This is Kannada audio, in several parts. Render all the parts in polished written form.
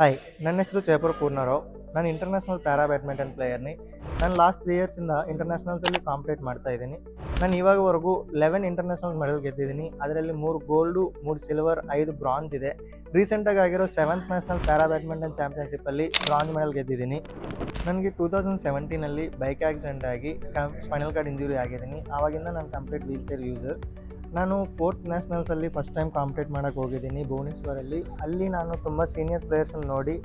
ಹಾಯ್, ನನ್ನ ಹೆಸರು ಜಯಪುರ ಪೂರ್ಣರಾವ್. ನಾನು ಇಂಟರ್ನ್ಯಾಷನಲ್ ಪ್ಯಾರಾ ಬ್ಯಾಡ್ಮಿಂಟನ್ ಪ್ಲೇಯರ್ನಿ. ನಾನು ಲಾಸ್ಟ್ 3 ಇಯರ್ಸಿಂದ ಇಂಟರ್ನ್ಯಾಷನಲ್ಸಲ್ಲಿ ಕಾಂಪಿಟೇಟ್ ಮಾಡ್ತಾ ಇದ್ದೀನಿ. ನಾನು ಇವಾಗವರೆಗೂ 11 ಇಂಟರ್ನ್ಯಾಷನಲ್ ಮೆಡಲ್ ಗೆದ್ದಿದ್ದೀನಿ. ಅದರಲ್ಲಿ 3 ಗೋಲ್ಡು, 3 ಸಿಲ್ವರ್, 5 ಬ್ರಾಂಜ್ ಇದೆ. ರೀಸೆಂಟಾಗಿ ಆಗಿರೋ 7th ನ್ಯಾಷನಲ್ ಪ್ಯಾರಾ ಬ್ಯಾಡ್ಮಿಂಟನ್ ಚಾಂಪಿಯನ್ಶಿಪ್ಪಲ್ಲಿ ಬ್ರಾಂಜ್ ಮೆಡಲ್ ಗೆದ್ದಿದ್ದೀನಿ. ನನಗೆ 2017 ಬೈಕ್ ಆಕ್ಸಿಡೆಂಟ್ ಆಗಿ ಸ್ಪೈನಲ್ ಕಾರ್ಡ್ ಇಂಜುರಿ ಆಗಿದ್ದೀನಿ. ಆವಾಗಿಂದ ನಾನು ಕಂಪ್ಲೀಟ್ ವೀಲ್ ಚೇರ್ ಯೂಸರ್. ನಾನು 4th ನ್ಯಾಷನಲ್ಸಲ್ಲಿ ಫಸ್ಟ್ ಟೈಮ್ ಕಾಂಪಿಟೇಟ್ ಮಾಡೋಕ್ಕೆ ಹೋಗಿದ್ದೀನಿ ಭುವನೇಶ್ವರಲ್ಲಿ. ಅಲ್ಲಿ ನಾನು ತುಂಬ ಸೀನಿಯರ್ ಪ್ಲೇಯರ್ಸನ್ನು ನೋಡಿ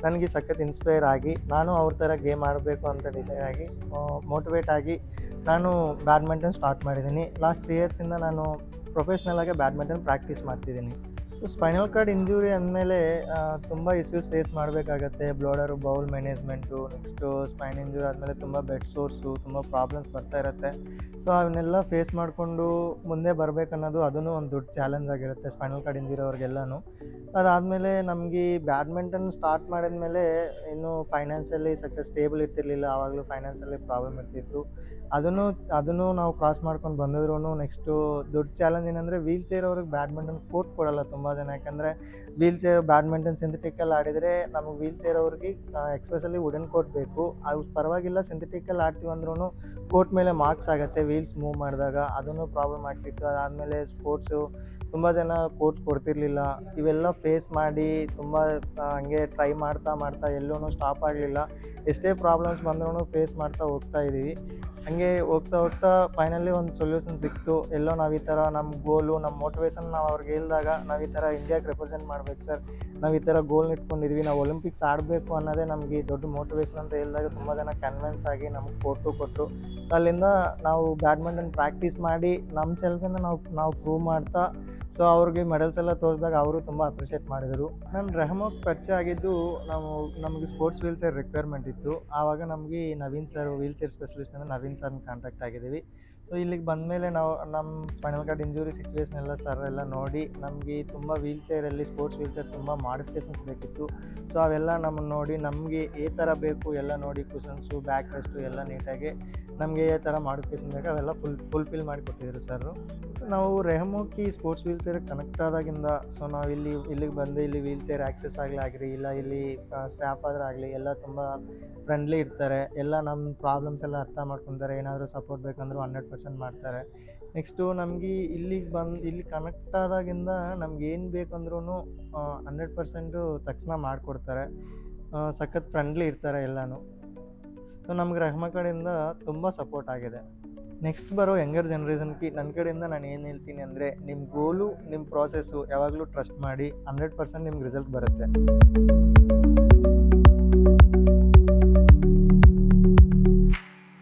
ನನಗೆ ಸಖತ್ ಇನ್ಸ್ಪೈರ್ ಆಗಿ ನಾನು ಅವ್ರ ಥರ ಗೇಮ್ ಆಡಬೇಕು ಅಂತ ಡಿಸೈಡ್ ಆಗಿ ಮೋಟಿವೇಟ್ ಆಗಿ ನಾನು ಬ್ಯಾಡ್ಮಿಂಟನ್ ಸ್ಟಾರ್ಟ್ ಮಾಡಿದ್ದೀನಿ. ಲಾಸ್ಟ್ 3 ಇಯರ್ಸಿಂದ ನಾನು ಪ್ರೊಫೆಷ್ನಲಾಗಿ ಬ್ಯಾಡ್ಮಿಂಟನ್ ಪ್ರಾಕ್ಟೀಸ್ ಮಾಡ್ತಿದ್ದೀನಿ. ಸೊ ಸ್ಪೈನಲ್ ಕಾರ್ಡ್ ಇಂಜುರಿ ಅಂದಮೇಲೆ ತುಂಬ ಇಶ್ಯೂಸ್ ಫೇಸ್ ಮಾಡಬೇಕಾಗತ್ತೆ. Bladder, bowel management, next spine injury ಆದಮೇಲೆ ತುಂಬ ಬೆಡ್ ಸೋರ್ಸು, ತುಂಬ ಪ್ರಾಬ್ಲಮ್ಸ್ ಬರ್ತಾ ಇರುತ್ತೆ. ಸೊ ಅವನ್ನೆಲ್ಲ ಫೇಸ್ ಮಾಡಿಕೊಂಡು ಮುಂದೆ ಬರಬೇಕನ್ನೋದು ಅದೂ ಒಂದು ದೊಡ್ಡ ಚಾಲೆಂಜ್ ಆಗಿರುತ್ತೆ ಸ್ಪೈನಲ್ ಕಾರ್ಡ್ ಇಂಜುರಿ ಅವ್ರಿಗೆಲ್ಲನೂ. ಅದಾದಮೇಲೆ ನಮಗೆ ಬ್ಯಾಡ್ಮಿಂಟನ್ ಸ್ಟಾರ್ಟ್ ಮಾಡಿದ್ಮೇಲೆ ಇನ್ನೂ ಫೈನಾನ್ಷಿಯಲಿ ಸಖತ್ ಸ್ಟೇಬಲ್ ಇರ್ತಿರಲಿಲ್ಲ. ಆವಾಗಲೂ ಫೈನಾನ್ಷಿಯಲಿ ಪ್ರಾಬ್ಲಮ್ ಇರ್ತಿತ್ತು. ಅದನ್ನು ನಾವು ಕ್ರಾಸ್ ಮಾಡ್ಕೊಂಡು ಬಂದಿದ್ರೂ ನೆಕ್ಸ್ಟು ದೊಡ್ಡ ಚಾಲೆಂಜ್ ಏನಂದರೆ ವೀಲ್ ಚೇರ್ ಅವ್ರಿಗೆ ಬ್ಯಾಡ್ಮಿಂಟನ್ ಕೋರ್ಟ್ ಕೊಡೋಲ್ಲ ತುಂಬ ಜನ. ಯಾಕಂದರೆ ವೀಲ್ ಚೇರ್ ಬ್ಯಾಡ್ಮಿಂಟನ್ ಸಿಂಥೆಟಿಕಲ್ಲಿ ಆಡಿದರೆ ನಮಗೆ ವೀಲ್ ಚೇರ್ ಅವ್ರಿಗೆ ಎಕ್ಸ್ಪೆಷಲಿ ವುಡನ್ ಕೋರ್ಟ್ ಬೇಕು. ಅದು ಪರವಾಗಿಲ್ಲ, ಸಿಂಥೆಟಿಕಲ್ಲಿ ಆಡ್ತೀವಿ ಅಂದ್ರೂ ಕೋರ್ಟ್ ಮೇಲೆ ಮಾರ್ಕ್ಸ್ ಆಗುತ್ತೆ ವೀಲ್ಸ್ ಮೂವ್ ಮಾಡಿದಾಗ. ಅದನ್ನು ಪ್ರಾಬ್ಲಮ್ ಆಗ್ತಿತ್ತು. ಅದಾದಮೇಲೆ ಸ್ಪೋರ್ಟ್ಸು ತುಂಬ ಜನ ಕೋರ್ಟ್ಸ್ ಕೊಡ್ತಿರಲಿಲ್ಲ. ಇವೆಲ್ಲ ಫೇಸ್ ಮಾಡಿ ತುಂಬ ಹಂಗೆ ಟ್ರೈ ಮಾಡ್ತಾ ಎಲ್ಲೂ ಸ್ಟಾಪ್ ಆಗಲಿಲ್ಲ. ಎಷ್ಟೇ ಪ್ರಾಬ್ಲಮ್ಸ್ ಬಂದ್ರೂ ಫೇಸ್ ಮಾಡ್ತಾ ಹೋಗ್ತಾ ಇದ್ದೀವಿ. ಹಂಗೆ ಹೋಗ್ತಾ ಫೈನಲಿ ಒಂದು ಸೊಲ್ಯೂಷನ್ ಸಿಕ್ತು. ಎಲ್ಲೋ ನಾವು ಈ ಥರ ನಮ್ಮ ಗೋಲು, ನಮ್ಮ ಮೋಟಿವೇಶನ್ ನಾವು ಅವ್ರಿಗೆ ಹೇಳಿದಾಗ, ನಾವು ಈ ಥರ ಇಂಡಿಯಾಗೆ ರೆಪ್ರೆಸೆಂಟ್ ಮಾಡ್ಬೇಕು ಸರ್, ನಾವು ಈ ಥರ ಗೋಲ್ನ ಇಟ್ಕೊಂಡಿದ್ವಿ, ನಾವು ಒಲಿಂಪಿಕ್ಸ್ ಆಡಬೇಕು ಅನ್ನೋದೇ ನಮಗೆ ದೊಡ್ಡ ಮೋಟಿವೇಶನ್ ಅಂತ ಹೇಳಿದಾಗ ತುಂಬ ಜನ ಕನ್ವಿನ್ಸ್ ಆಗಿ ನಮಗೆ ಕೊಟ್ಟು ಅಲ್ಲಿಂದ ನಾವು ಬ್ಯಾಡ್ಮಿಂಟನ್ ಪ್ರಾಕ್ಟೀಸ್ ಮಾಡಿ ನಮ್ಮ ಸೆಲ್ಫಿಂದ ನಾವು ಪ್ರೂವ್ ಮಾಡ್ತಾ ಸೊ ಅವ್ರಿಗೆ ಮೆಡಲ್ಸ್ ಎಲ್ಲ ತೋರಿಸಿದಾಗ ಅವರು ತುಂಬ ಅಪ್ರಿಷಿಯೇಟ್ ಮಾಡಿದರು. ನಾನು ರೆಹಮೋಕ್ ಪರಿಚಯ ಆಗಿದ್ದು ನಮಗೆ ಸ್ಪೋರ್ಟ್ಸ್ ವೀಲ್ ಚೇರ್ ರಿಕ್ವೈರ್ಮೆಂಟ್ ಇತ್ತು. ಆವಾಗ ನಮಗೆ Naveen sir, wheel chair specialist ಅಂದರೆ ನವೀನ್ ಸರ್ನ ಕಾಂಟ್ಯಾಕ್ಟ್ ಆಗಿದ್ದೀವಿ. ಸೊ ಇಲ್ಲಿಗೆ ಬಂದಮೇಲೆ ನಾವು ನಮ್ಮ ಸ್ಪೈನಲ್ ಕಾರ್ಡ್ ಇಂಜುರಿ ಸಿಚುವೇಶನ್ ಎಲ್ಲ ಸರ್ ಎಲ್ಲ ನೋಡಿ ನಮಗೆ ತುಂಬ ವೀಲ್ ಚೇರಲ್ಲಿ ಸ್ಪೋರ್ಟ್ಸ್ ವೀಲ್ ಚೇರ್ ತುಂಬ ಮಾಡಿಫಿಕೇಷನ್ಸ್ ಬೇಕಿತ್ತು. ಸೊ ಅವೆಲ್ಲ ನಮ್ಮನ್ನು ನೋಡಿ ನಮಗೆ ಈ ಥರ ಬೇಕು ಎಲ್ಲ ನೋಡಿ ಕುಷನ್ಸು, ಬ್ಯಾಕ್ ರೆಸ್ಟು ಎಲ್ಲ ನೀಟಾಗಿ ನಮಗೆ ಈ ಥರ ಮಾಡಿಫಿಕೇಷನ್ ಬೇಕು ಅವೆಲ್ಲ ಫುಲ್ಫಿಲ್ ಮಾಡಿ ಕೊಟ್ಟಿದ್ರು ಸರ್. ನಾವು ರೆಹಮೋಕಿ ಸ್ಪೋರ್ಟ್ಸ್ ವೀಲ್ ಚೇರ್ ಕನೆಕ್ಟ್ ಆದಾಗಿಂದ ಸೊ ನಾವು ಇಲ್ಲಿಗೆ ಬಂದು ಇಲ್ಲಿ ವೀಲ್ ಚೇರ್ ಆ್ಯಕ್ಸೆಸ್ ಆಗಲಿ ಇಲ್ಲ ಇಲ್ಲಿ ಸ್ಟಾಫ್ ಆದರೂ ಆಗಲಿ ಎಲ್ಲ ತುಂಬ ಫ್ರೆಂಡ್ಲಿ ಇರ್ತಾರೆ. ಎಲ್ಲ ನಮ್ಮ ಪ್ರಾಬ್ಲಮ್ಸ್ ಎಲ್ಲ ಅರ್ಥ ಮಾಡ್ಕೊತಾರೆ. ಏನಾದರೂ ಸಪೋರ್ಟ್ ಬೇಕಂದ್ರೂ 100% ಮಾಡ್ತಾರೆ. ನೆಕ್ಸ್ಟು ನಮಗೆ ಇಲ್ಲಿ ಕನೆಕ್ಟ್ ಆದಾಗಿಂದ ನಮ್ಗೆ ಏನು ಬೇಕಂದ್ರೂ 100% ತಕ್ಷಣ ಮಾಡಿಕೊಡ್ತಾರೆ. ಸಖತ್ ಫ್ರೆಂಡ್ಲಿ ಇರ್ತಾರೆ ಎಲ್ಲನೂ. ಸೊ ನಮ್ಗೆ ರೆಹಮಾ ಕಡೆಯಿಂದ ತುಂಬ ಸಪೋರ್ಟ್ ಆಗಿದೆ. ನೆಕ್ಸ್ಟ್ ಬರೋ ಯಂಗರ್ ಜನ್ರೇಷನ್ಗೆ ನನ್ನ ಕಡೆಯಿಂದ ನಾನು ಏನು ಹೇಳ್ತೀನಿ ಅಂದರೆ, ನಿಮ್ಮ ಗೋಲು, ನಿಮ್ಮ ಪ್ರಾಸೆಸ್ಸು ಯಾವಾಗಲೂ ಟ್ರಸ್ಟ್ ಮಾಡಿ. 100% ನಿಮ್ಗೆ ರಿಸಲ್ಟ್ ಬರುತ್ತೆ.